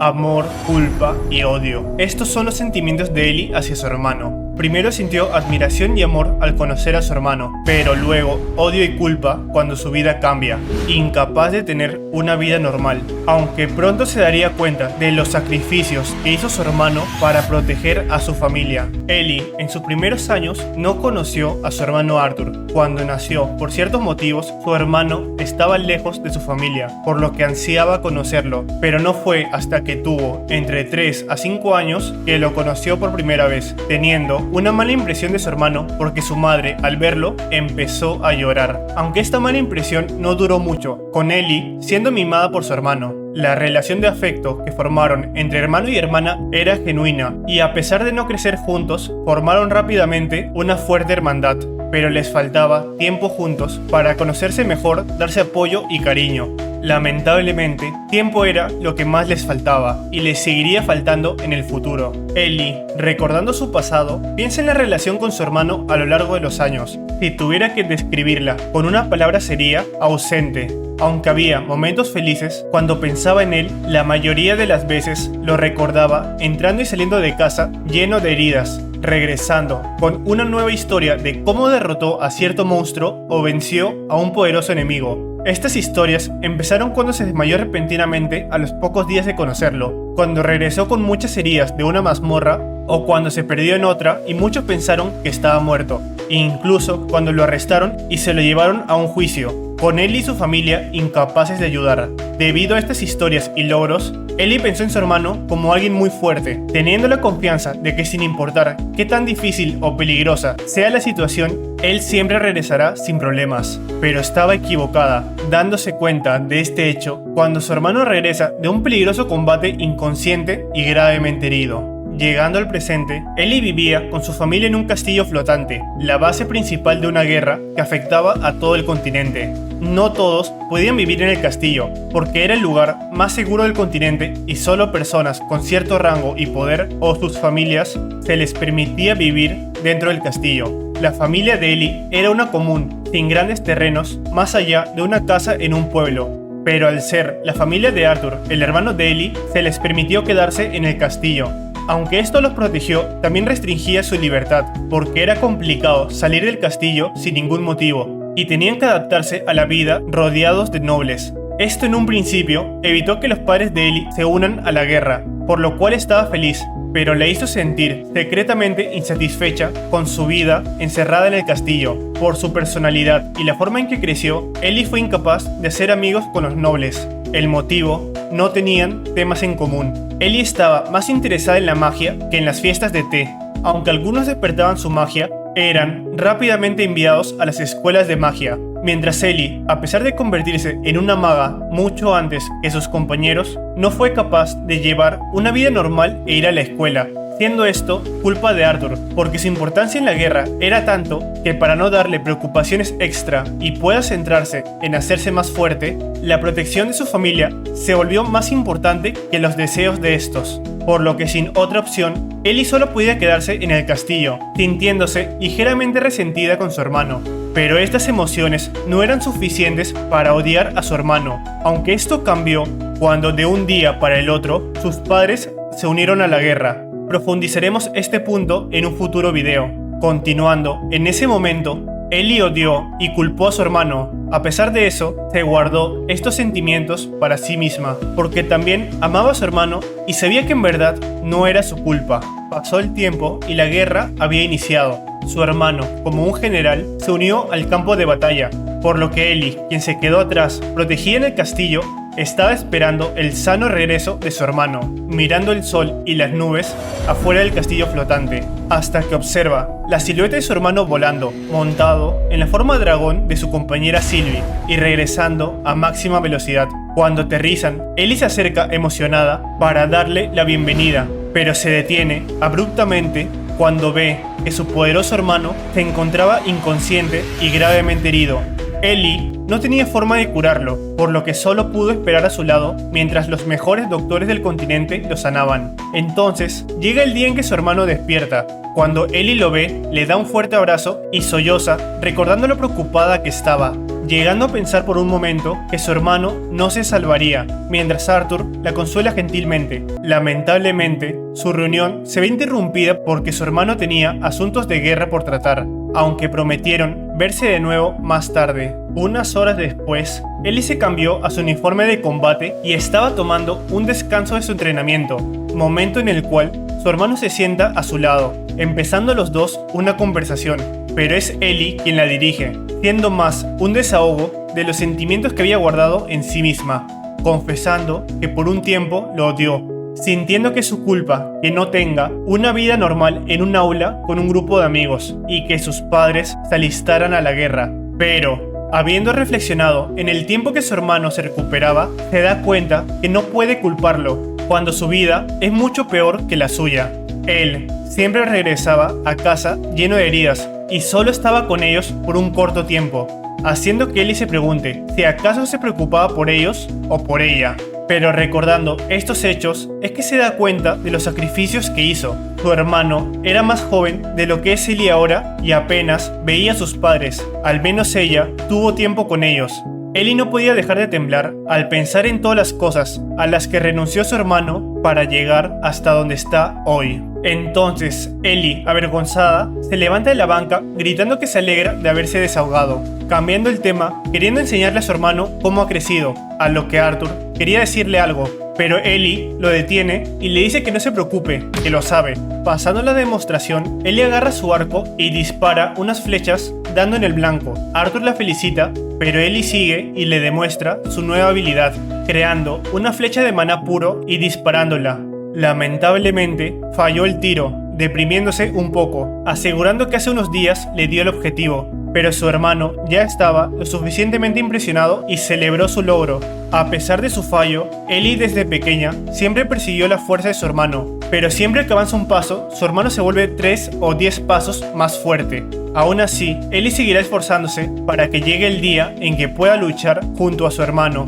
Amor, culpa y odio. Estos son los sentimientos de Ellie hacia su hermano. Primero sintió admiración y amor al conocer a su hermano, pero luego odio y culpa cuando su vida cambia, incapaz de tener una vida normal, aunque pronto se daría cuenta de los sacrificios que hizo su hermano para proteger a su familia. Ellie, en sus primeros años, no conoció a su hermano Arthur. Cuando nació, por ciertos motivos, su hermano estaba lejos de su familia, por lo que ansiaba conocerlo, pero no fue hasta que tuvo entre 3 a 5 años que lo conoció por primera vez, teniendo una mala impresión de su hermano porque su madre, al verlo, empezó a llorar. Aunque esta mala impresión no duró mucho, con Ellie siendo mimada por su hermano. La relación de afecto que formaron entre hermano y hermana era genuina, y a pesar de no crecer juntos, formaron rápidamente una fuerte hermandad, pero les faltaba tiempo juntos para conocerse mejor, darse apoyo y cariño. Lamentablemente, tiempo era lo que más les faltaba y les seguiría faltando en el futuro. Ellie, recordando su pasado, piensa en la relación con su hermano a lo largo de los años. Si tuviera que describirla con una palabra sería ausente. Aunque había momentos felices, cuando pensaba en él, la mayoría de las veces lo recordaba entrando y saliendo de casa lleno de heridas, regresando con una nueva historia de cómo derrotó a cierto monstruo o venció a un poderoso enemigo. Estas historias empezaron cuando se desmayó repentinamente a los pocos días de conocerlo, cuando regresó con muchas heridas de una mazmorra o cuando se perdió en otra y muchos pensaron que estaba muerto, incluso cuando lo arrestaron y se lo llevaron a un juicio, con él y su familia incapaces de ayudar. Debido a estas historias y logros, Ellie pensó en su hermano como alguien muy fuerte, teniendo la confianza de que sin importar qué tan difícil o peligrosa sea la situación, él siempre regresará sin problemas. Pero estaba equivocada, dándose cuenta de este hecho cuando su hermano regresa de un peligroso combate inconsciente y gravemente herido. Llegando al presente, Ellie vivía con su familia en un castillo flotante, la base principal de una guerra que afectaba a todo el continente. No todos podían vivir en el castillo, porque era el lugar más seguro del continente y solo personas con cierto rango y poder o sus familias se les permitía vivir dentro del castillo. La familia de Ellie era una común, sin grandes terrenos, más allá de una casa en un pueblo. Pero al ser la familia de Arthur, el hermano de Ellie, se les permitió quedarse en el castillo. Aunque esto los protegió, también restringía su libertad, porque era complicado salir del castillo sin ningún motivo, y tenían que adaptarse a la vida rodeados de nobles. Esto en un principio evitó que los padres de Ellie se unan a la guerra, por lo cual estaba feliz, pero la hizo sentir secretamente insatisfecha con su vida encerrada en el castillo. Por su personalidad y la forma en que creció, Ellie fue incapaz de hacer amigos con los nobles. El motivo: no tenían temas en común. Ellie estaba más interesada en la magia que en las fiestas de té. Aunque algunos despertaban su magia, eran rápidamente enviados a las escuelas de magia, mientras Ellie, a pesar de convertirse en una maga mucho antes que sus compañeros, no fue capaz de llevar una vida normal e ir a la escuela, siendo esto culpa de Arthur, porque su importancia en la guerra era tanto que para no darle preocupaciones extra y pueda centrarse en hacerse más fuerte, la protección de su familia se volvió más importante que los deseos de estos, por lo que sin otra opción, Ellie solo podía quedarse en el castillo, sintiéndose ligeramente resentida con su hermano. Pero estas emociones no eran suficientes para odiar a su hermano, aunque esto cambió cuando de un día para el otro sus padres se unieron a la guerra. Profundizaremos este punto en un futuro video. Continuando, en ese momento, Ellie odió y culpó a su hermano. A pesar de eso, se guardó estos sentimientos para sí misma, porque también amaba a su hermano y sabía que en verdad no era su culpa. Pasó el tiempo y la guerra había iniciado. Su hermano, como un general, se unió al campo de batalla, por lo que Ellie, quien se quedó atrás, protegida en el castillo, estaba esperando el sano regreso de su hermano, mirando el sol y las nubes afuera del castillo flotante, hasta que observa la silueta de su hermano volando, montado en la forma de dragón de su compañera Sylvie y regresando a máxima velocidad. Cuando aterrizan, Ellie se acerca emocionada para darle la bienvenida, pero se detiene abruptamente cuando ve que su poderoso hermano se encontraba inconsciente y gravemente herido. Ellie no tenía forma de curarlo, por lo que solo pudo esperar a su lado mientras los mejores doctores del continente lo sanaban. Entonces, llega el día en que su hermano despierta. Cuando Ellie lo ve, le da un fuerte abrazo y solloza, recordando lo preocupada que estaba, llegando a pensar por un momento que su hermano no se salvaría, mientras Arthur la consuela gentilmente. Lamentablemente, su reunión se ve interrumpida porque su hermano tenía asuntos de guerra por tratar, aunque prometieron verse de nuevo más tarde. Unas horas después, Ellie se cambió a su uniforme de combate y estaba tomando un descanso de su entrenamiento, momento en el cual su hermano se sienta a su lado, empezando los dos una conversación, pero es Ellie quien la dirige, siendo más un desahogo de los sentimientos que había guardado en sí misma, confesando que por un tiempo lo odió, sintiendo que es su culpa que no tenga una vida normal en un aula con un grupo de amigos y que sus padres se alistaran a la guerra. Pero, habiendo reflexionado en el tiempo que su hermano se recuperaba, se da cuenta que no puede culparlo, cuando su vida es mucho peor que la suya. Él siempre regresaba a casa lleno de heridas y solo estaba con ellos por un corto tiempo, haciendo que Ellie se pregunte si acaso se preocupaba por ellos o por ella. Pero recordando estos hechos es que se da cuenta de los sacrificios que hizo. Su hermano era más joven de lo que es Ellie ahora y apenas veía a sus padres. Al menos ella tuvo tiempo con ellos. Ellie no podía dejar de temblar al pensar en todas las cosas a las que renunció su hermano para llegar hasta donde está hoy. Entonces, Ellie, avergonzada, se levanta de la banca gritando que se alegra de haberse desahogado, cambiando el tema, queriendo enseñarle a su hermano cómo ha crecido, a lo que Arthur quería decirle algo, pero Ellie lo detiene y le dice que no se preocupe, que lo sabe. Pasando la demostración, Ellie agarra su arco y dispara unas flechas dando en el blanco. Arthur la felicita, pero Ellie sigue y le demuestra su nueva habilidad, creando una flecha de maná puro y disparándola. Lamentablemente, falló el tiro, deprimiéndose un poco, asegurando que hace unos días le dio el objetivo, pero su hermano ya estaba lo suficientemente impresionado y celebró su logro. A pesar de su fallo, Ellie desde pequeña siempre persiguió la fuerza de su hermano, pero siempre que avanza un paso, su hermano se vuelve 3 o 10 pasos más fuerte. Aún así, Ellie seguirá esforzándose para que llegue el día en que pueda luchar junto a su hermano